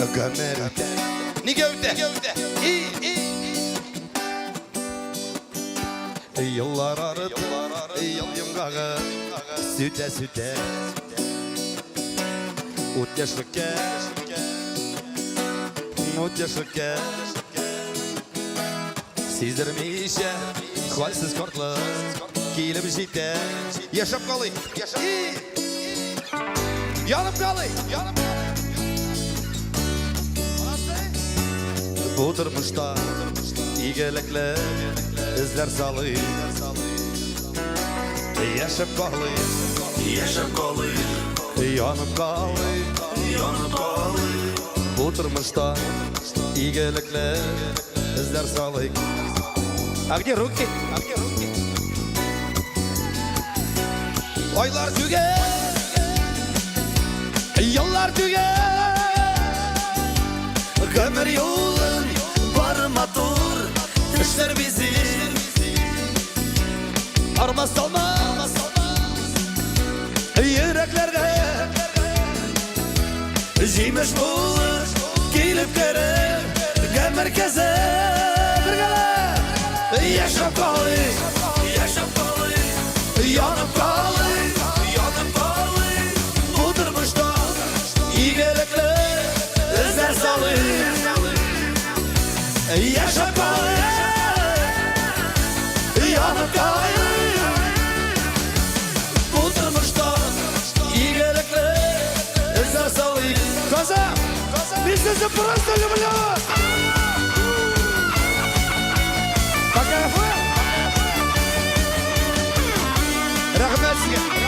Gömerüde Nigövde Yıllar arıdı Yıl yımgağı Süte Utyaşlıke Sizdirmişe Halsiz korklu Kiyilip jite Yaşap kalı Yanıp kalı Bu durmuşta İgelikli izler salı Yaşap kalı Yanıp kalı Bu durmuşta İgelikli izler salı А где руки? Aylar tüge Yıllar tüge Ömür yolun varma dur Düşler bizi Armaz salmaz Yüreklerge Jimiş bulur Gelip kere Merkeze Yaşap kalı Yanıp kalı Bu durmuşta İgelikli izler salı Yaşap kalı Yanıp kalı Bu durmuşta İgelikli izler salı Kazа, мы все просто люблю Какая фу? Рахмет сізге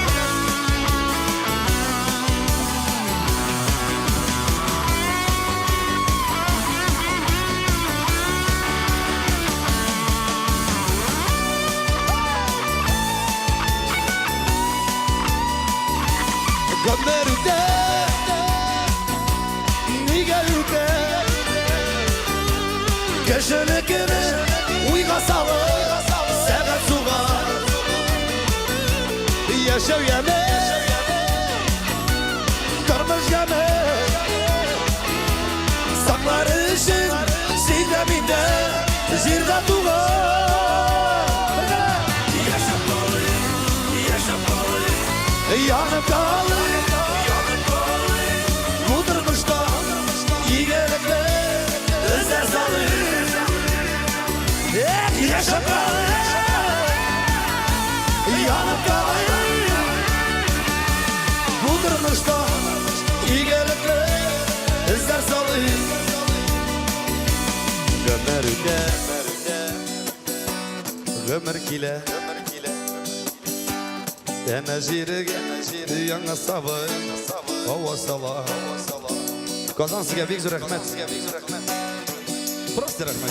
Gömerüde Nigövde Köşelikini Uyga salır Sebep suğa Yaşav yeme Kırmış yeme Saklar için Sideminde Jirda tuğa Yanıp kalı Bu durmuşta İgelikli izler salı Yaşap kalı Yanıp kalı Bu durmuşta İgelikli izler salı Gömer kile Ene jirige Yana savı Ова сала Казан сізге бек зор рахмет Просто рахмет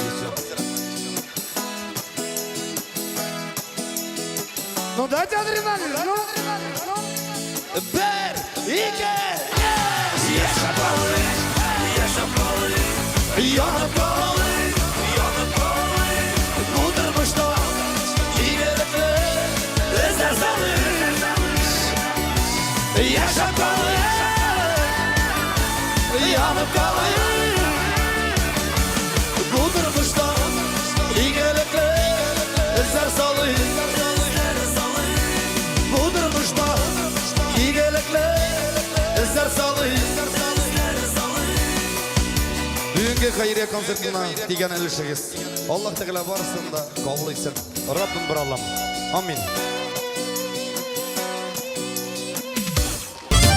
Ну дайте адреналин, ну Бір, екі Yaşap kalı Yanıp kalı Bu durmuşta İgelikli izler salı Yaşap kalı Yanıp kalı Bu durmuşta İgelikli izler salı Bu durmuşta İgelikli izler salı Bugünkü hayriye konsertine Tigen ölüşüğüz Allah Teala barısında kabul etsin Rabbim bir Allah'ım Amin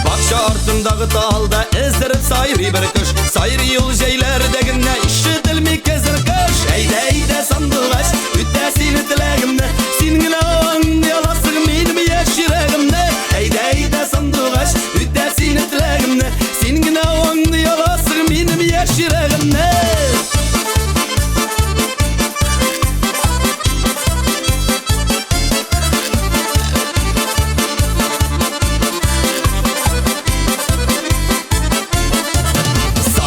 Bakşa artındağı dalda ezdirip sayri bir kış Sayri yol jeylerdeginne işitilmi kezir kış Eyde sandıgaş üddesini dilegimde Singile oğun yalasın benim yaş yüreğimde Eyde sandıgaş üddesini dilegimde Singile oğun yalasın benim yaş yüreğimde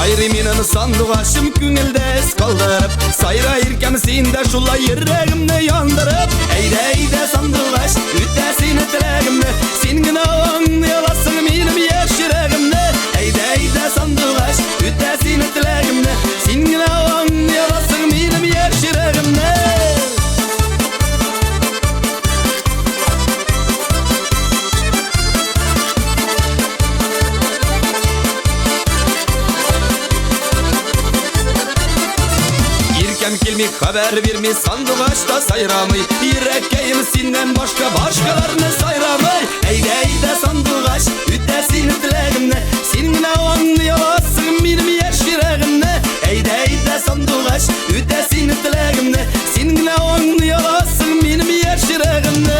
Sayri minin sandıgaşım küngüldes kaldırıp Sayra irkem sinde şulay yüreğimde yandırıp Eyde sandıgaş üddesini dilegimde Singine oğun yalasın benim yaş yüreğimde Eyde sandıgaş üddesini vermik, haber vermik, sandık açta sayramay. Yürekkeyim senden başkalarını sayramay. Eyde sandık aç, üddesini dileğimle. Seninle anlayasın benim yaş yüreğimle. Eyde sandık aç, üddesini dileğimle. Seninle anlayasın benim yaş yüreğimle.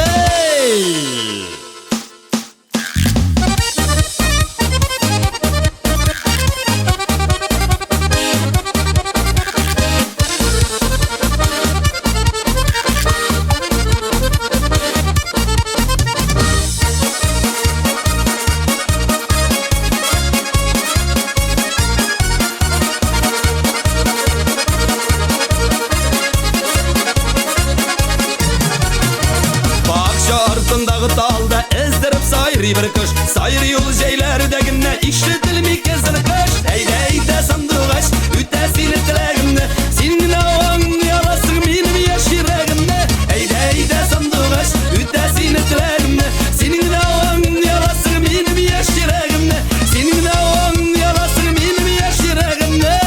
Ardındağı dalda ezdirip sayri bir kış. Sayri yol şeylerdegine işletilmik ezir kış. Eyde sandık aç, üddesini dileğimle. Seninle anlayasın benim yaş yüreğimle. Eyde sandık aç, üddesini dileğimle. Seninle anlayasın benim yaş yüreğimle. Seninle anlayasın benim yaş yüreğimle.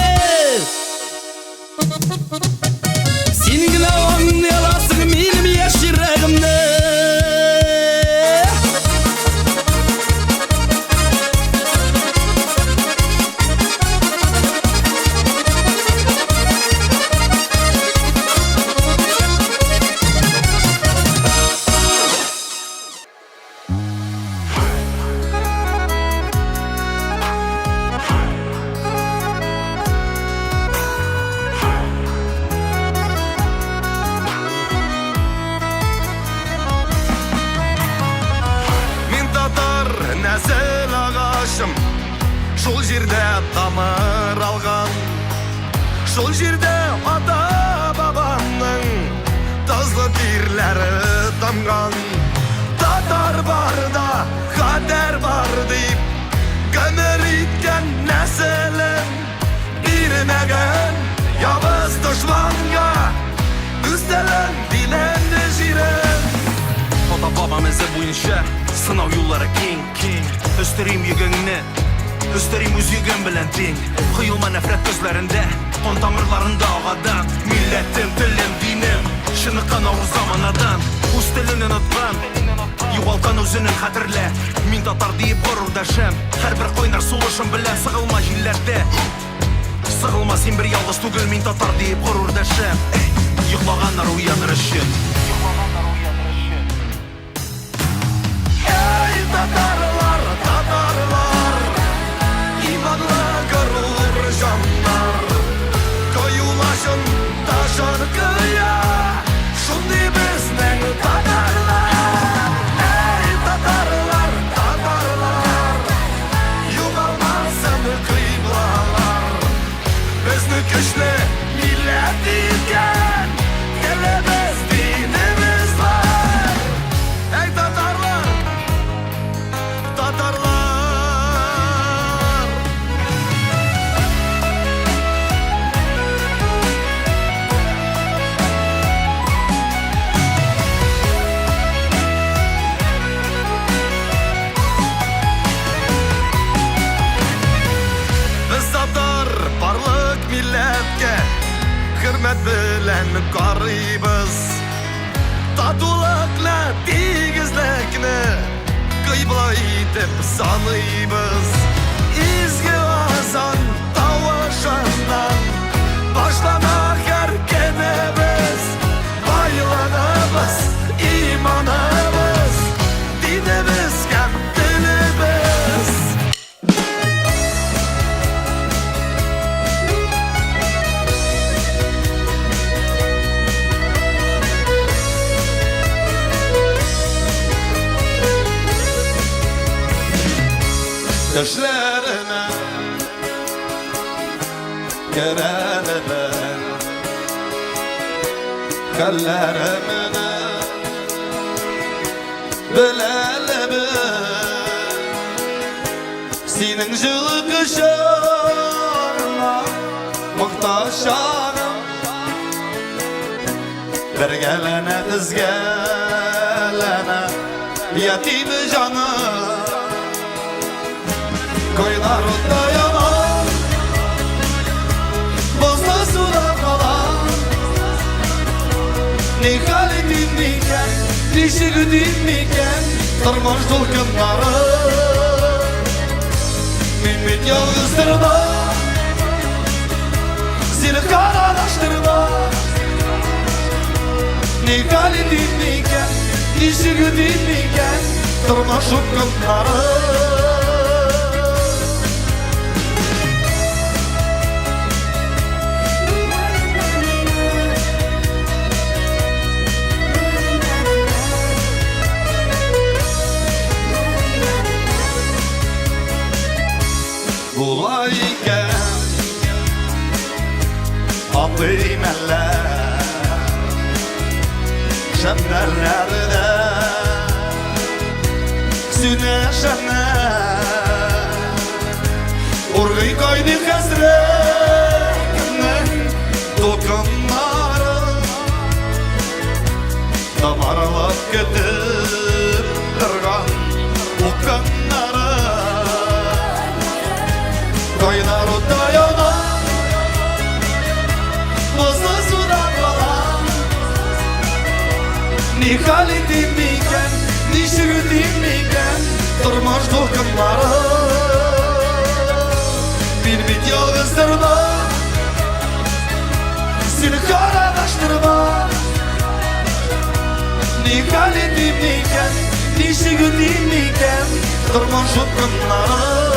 Seninle anlayasın benim yaş yüreğimle. Nəsil ağaçım Şol jirde tamır algan Şol jirde ata babanın Tazlı tirleri damgan Tatar var da kader var deyip Gömür itken nesilim Bilmegen yavuz düşmanga Üstelen dilen jiren Ata babam izi boyunca Sınav yolları king Üstüreyim yügününü Üstüreyim üz yügün bilen ting Kıyılma nefret gözlerinde Kon tamirlarında ağadan Milletim, dilim, dinim Şınıkan ağır zamanadan Uz dilini unutkan Yuvalkan özünün kadirle Min tatar deyip gururdaşım Her bir koynar suluşum bilen Sığılma jillerde Sığılma sen bir yalnız tugül Min tatar deyip gururdaşım Yıklağanlar uyanır için Tatarlar, imanla gurur canlar Koyulaşın taşır kıya Şundi bizden tatarlar Ey tatarlar, yuvalmasın kıyblalar Bizni güçlü millet iken Gelebez dinimiz var Ey tatarlar Tatarlar Biz tatar barlık milletke Hürmet bilen qarıyız Tatulukla tigizlikni Kıybla itip sanıybız İzgi azan tavışından Başlamak erkenimiz Baylanımız, imanımız Dinimiz, kendimiz Düşlerine Görenime Kallerimine Bilelim Senin jılı kışına Muhtaşanım Bir gelene izgelene Yatim canım Koylar otda yalan Bozda suda kalan Nişi dinmiken Tırmanç dolkınları Minmin yalnızdırma Seni karalaştırma Ne hali dinmiken Nişi dinmiken Tırmanç dolkınları Bulayken Abdeymeller Şemlerlerde Süneşenler Urgıy koydu hasretinin Dokunları Damarlap gidip Durgan Okanları Kaynar o dayana Bozlu sudan falan Ni hali dinmiken Ni şiru dinmiken Durmuş dokunları Bir bit yalnızdırma Seni karalaştırma Ni hali dinmiken Ni şiru dinmiken Durmuş dokunları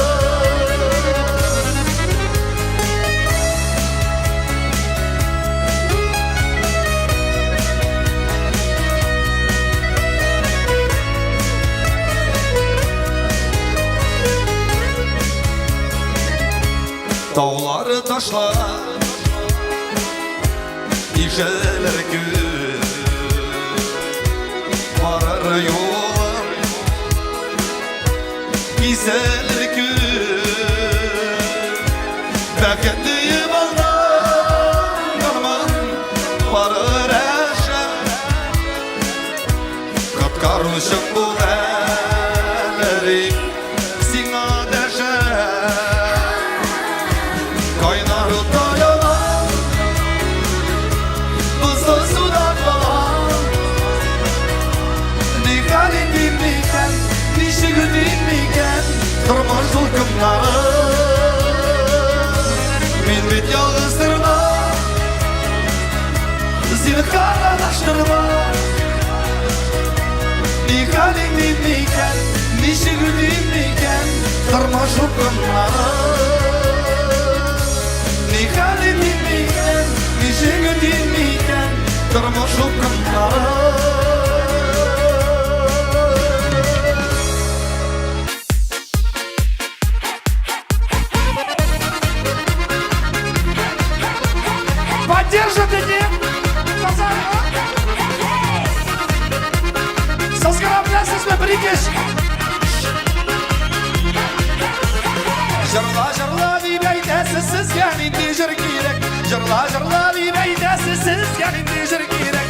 Dağları taşlar İşeler gün Varır yolum Güzeller gün Bekettiğim Alman Varır eşer Kapkarmışım bu elleri Sina deşer Kaynar dayana Buzlu sudan falan Ni hali dinmiken Ni şiru dinmiken Durmuş dolkınları Min bit yalnızdırma Seni karalaştırma Ni hali dinmiken Ni şiru dinmiken Durmuş dolkınları Ni hali dinmiken, ni şiru dinmiken Durmuş dokunları Поддержат эти пацаны. Со корабля сізбе бірікеш. Jırla jırla dibeyde sizsiz gelindi jır girek Jırla jırla dibeyde sizsiz gelindi jır girek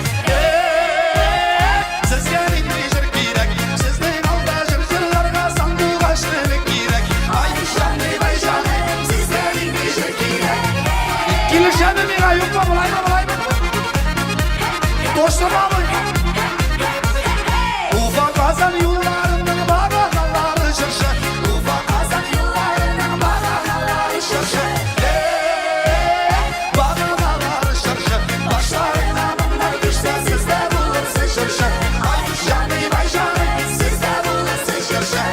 Siz gelindi jır girek Sizden alda jır jırlarga sandık açtırık girek Ay şanlı bay şanlı siz gelindi jır girek Kilişemi mira yukma bulayma. Boşlama mı? Ufak kazan yollarının bağlamaları şırşı Ufak kazan yollarının bağlamaları şırşı Bağlamaları şırşı Başlarına bunlar düşse siz de bulursun şırşı Ay şanlı bay şanlı siz de bulursun şırşı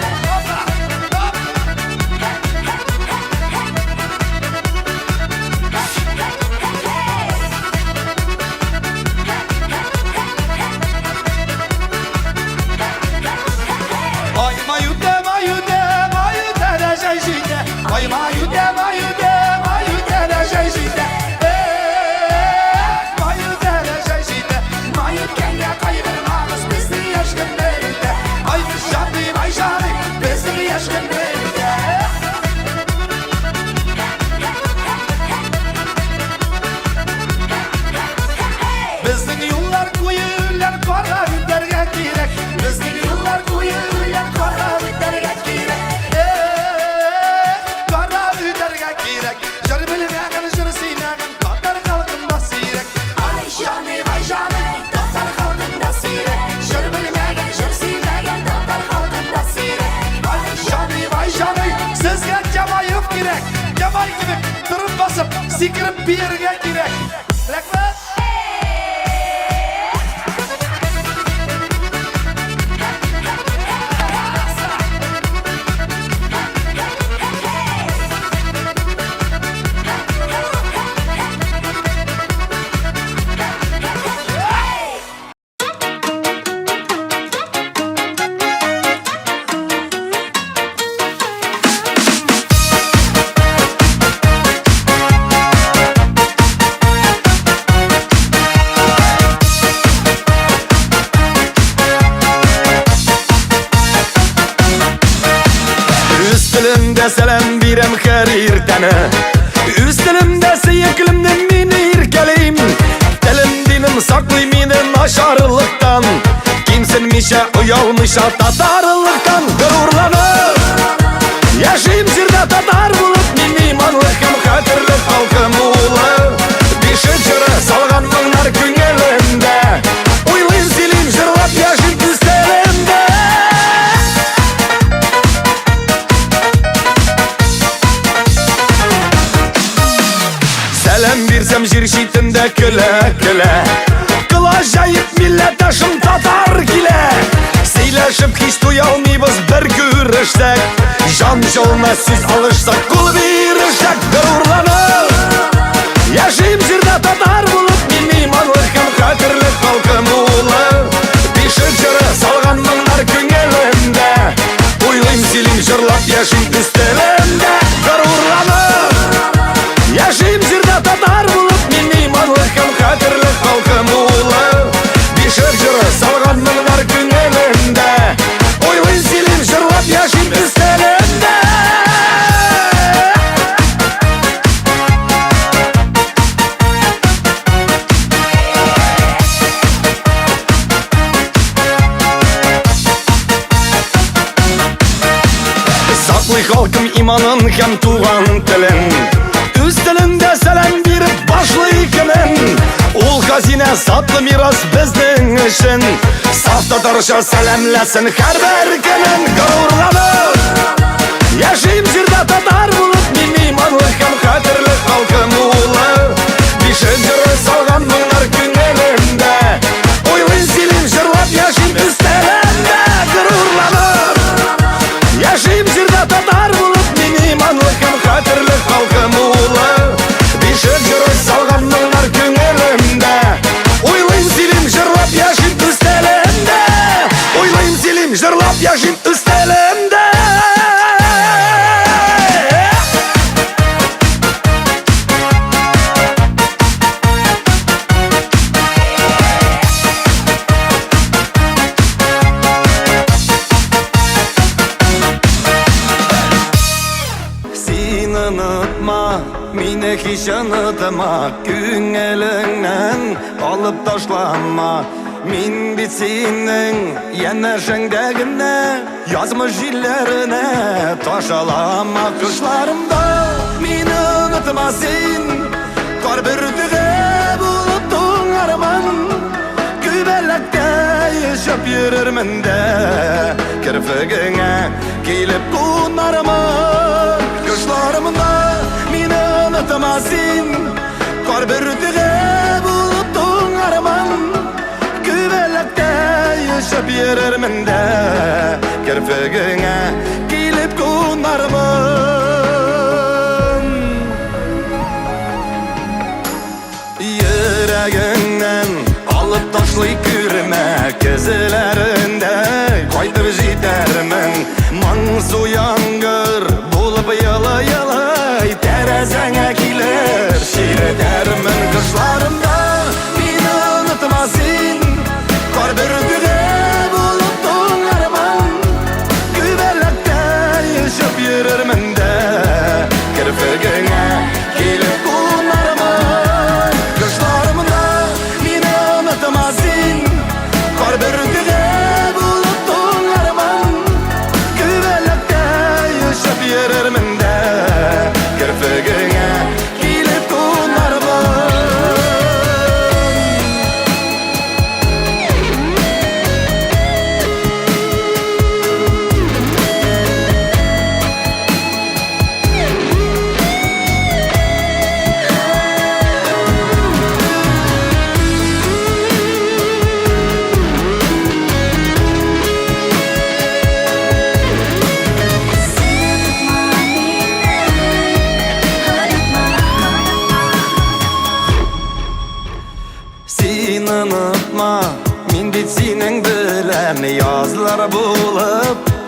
sikirip bir yerge girek. Bilek mi? Üstülümde selam birem her irtene Üstülümde seyeklimde mini irkeleyim Dilim dinim saklıyım aşarılıktan Kimsinmişe uyalmışa tatarılıktan Gururlanıp yaşayım zirde tatar bulup Minimanlıkım hatırlık halkım uğulu Bir şıcırı salgan mınlar günelinde Uylayım zilim jırlap yaşayım üstelimde Selam birsem jir şitinde küle küle Kıl acayip milletaşım tatar gile Seyleşip hiç duyalmaybız bir görüştek Can joluna siz alışsak kul biriştek Gururlanıp yaşayım jirde tatar bulup Minimanlıkım hatırlık halkım uğulu Bir şıcırı salgan mınlar günelinde Uylayım zilim jırlap yaşayım üstelimde Gururlanıp yaşayım zirde tatar bulup Minimanlıkım hatırlık halkım uğulu Bir şırcırı salgan mınlar günelinde Uylayın zilim jırlap yaşayım üstelimde Saklı halkım imanın hem tuğan tilin Üstünde selam bir başlıykemen Ul hazine satlı miras bizden için Safta darışa selamlasın her berkemen Gururlanıp yaşayım zirde tatar bulup Minimanlıkım hatırlık halkım uğulu Bir şıcırı salgan mınlar günelinde Uylayın zilim jırlap yaşayım üstelimde Gururlanıp yaşayım zirde tatar bulup Minimanlıkım hatırlık halkım uğulu Bir şıcırı salgan mınlar günelinde Uylayım zilim jırlap yaşayım üstelimde Uylayım zilim jırlap yaşayım üstelimde Sen unutma, mine hiç unutma Gün elinden alıp taşlama Min bit senin yeneşindegine Yazmış illerine taşalama Kışlarımda mini unutma sen Kar bürtüge buluttun arman Gübelekte yaşap yürürmün de Kirfigine gelip kunarma Kışlarımda mini unutma sen Kar bürtüge buluttun arman Gübelekte yaşap yürürmün de Kirfigine gelip kunarma Yüreğinden alıp taşlayıp yürüme Gözlerinde kaydır jidermin Mansu yangır bulup yalı yalı Terezene gelir şiir dermin Kışlarımda beni unutma sen Kar bürtüge buluttun arman Gübelekte yaşap yürürmün de Kirfigine gelip kunarman Kışlarımda beni unutma sen Kar bürtüge buluttun arman Gübelekte yaşap yürürmün de Kirfigine gelip kunarman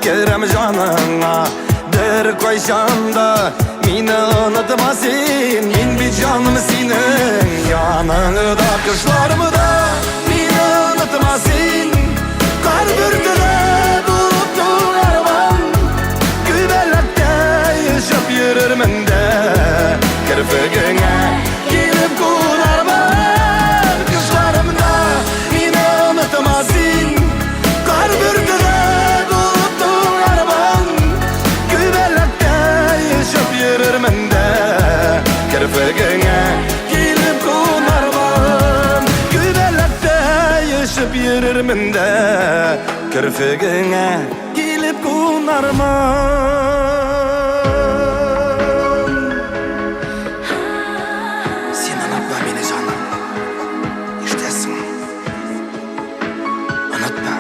kerem canına bir koyşanda meni unutmasın men bir canım senin yanında kışlarımda meni unutmasın kar bürtüle bulutlu arman gübelekte yaşap yürürüm de kirpigine gelip konarman kışlarımda meni unutmasın kar bürtüle bulutlu arman gübelekte yaşap yürürüm de kirpigine gelip konarman gübelekte yaşap yürürüm de kirpigine gelip konarman sen unutma beni canım iştesin unutma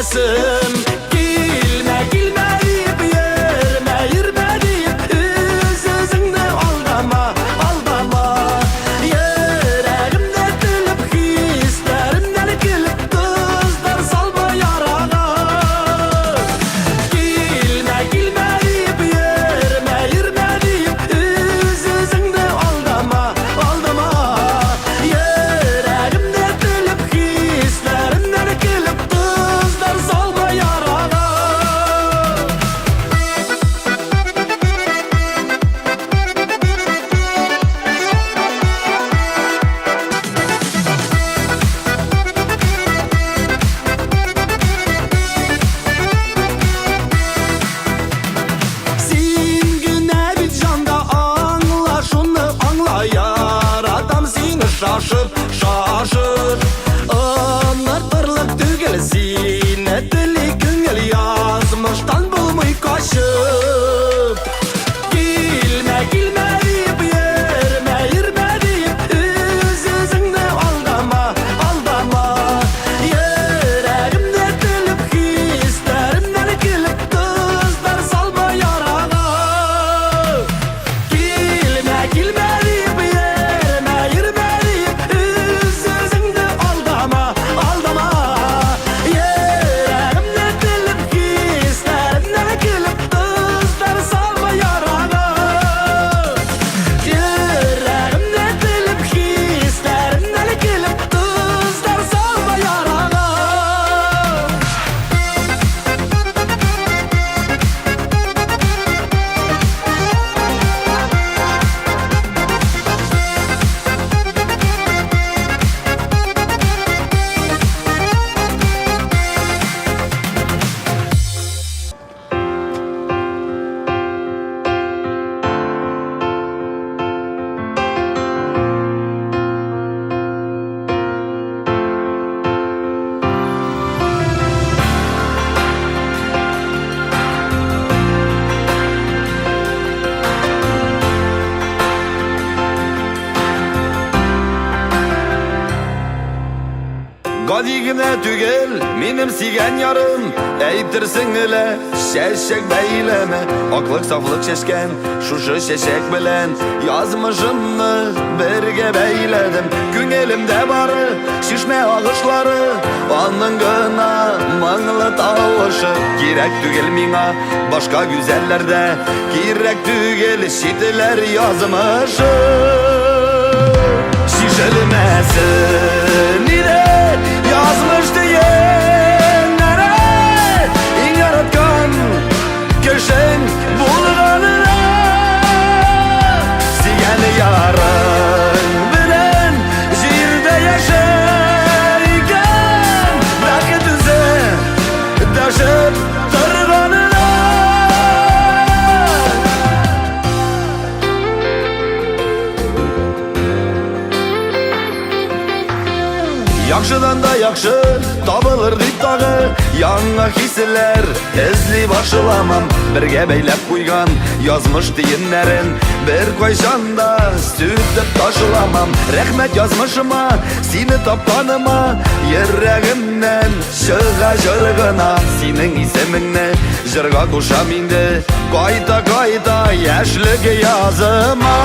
etmesin. Gilme gilme deyip yürme yürme deyip Üz-üzünü aldama aldama. Yüreğimde gülüp hislerimden gülüp Tuzlar salma yarağa. Gilme gilme deyip yürme yürme deyip Üz-üzünü aldama aldama. Yüreğimde gülüp hislerimden gülüp Tuzlar salma yarağa. Sen güne bir canda anla şunu anla yar adam seni şaşır şaşır. Anlatırlık tügel sine dili güngel yazmıştan bulmuy kaşıp. Gilme gilme deyip yürme yürme deyip Üz-üzünü aldama aldama. Yüreğimde gülüp hislerimden gülüp Tuzlar salma yarağa. Gilme gilme deyip yürme yürme deyip Üz-üzünü aldama aldama. Yüreğimde gülüp hislerimden gülüp Tuzlar salma yarağa. Yüreğimde gülüp hislerimden gülüp Tuzlar salma yarağa. Gadigine tügel benim sigen yarım Eytirsin ile şeşek beyleme Aklık saflık şeşken şuşu şeşek bilen Yazmışımı berge beyledim Gün elimde barı şişme ağışları Onun gına mağlı tavışı Girek tügel mina başka güzellerde Girek tügel şitiler yazmışı Şişelmesin ile yazmış diyenlere İn yaratkan köşen bulganına Siyen yarın bilen jirde yaşayken Bırakı düze taşıp tırganına Yakşıdan da yakşı tabılır dittağı Yanına hisler ezli başılamam Birge beylep kuygan yazmış diyinlerin Bir koyşanda sütüp taşılamam Rehmet yazmışıma seni tapkanıma Yüreğimden şığa jırgına Senin iseminne jırga kuşam indi Kayta kayta yaşlık yazıma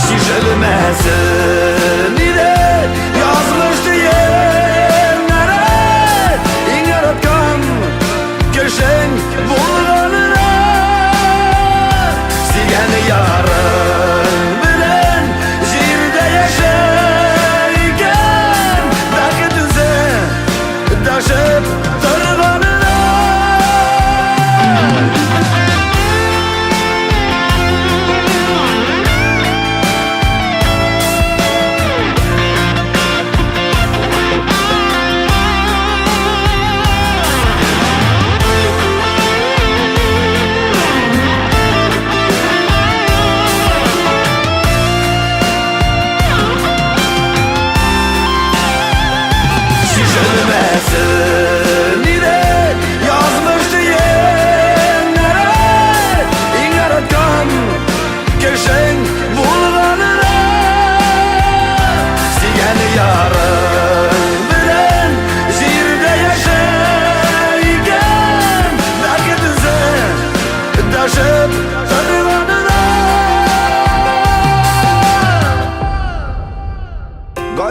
Şişelmesin ile yazmış diyenlere İn yaratkan köşen bulganına Sigen yarın bilen jirde yaşayken Belki düze taşıp tırganına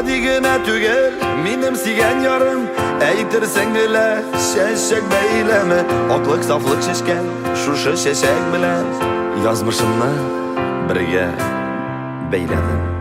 digine tügel minim sigen yarım Eytirsen bile şeşek beyleme Aklık saflık şeşken şuşu şeşek bilen Yazmışımla birge beyledim